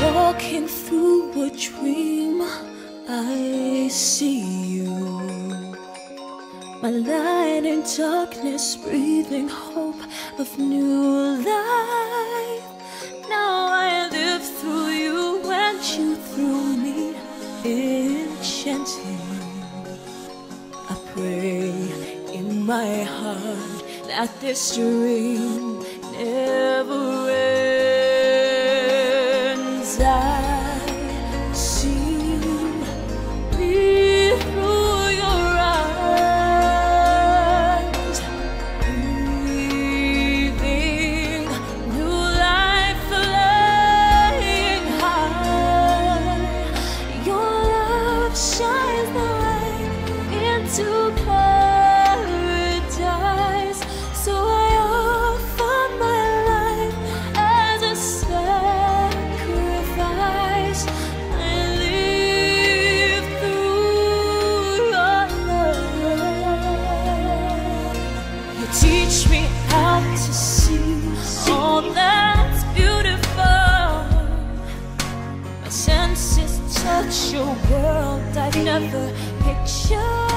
Walking through a dream, I see you. My light in darkness, breathing hope of new life. Now I live through you and you through me, enchanting. I pray in my heart that this dream never ends. I see me through your eyes, breathing new life, flying high. Your love shines the way into paradise. So I offer my life as a sacrifice. I live through your love. You teach me how to see all that's beautiful. My senses touch your world I've never pictured.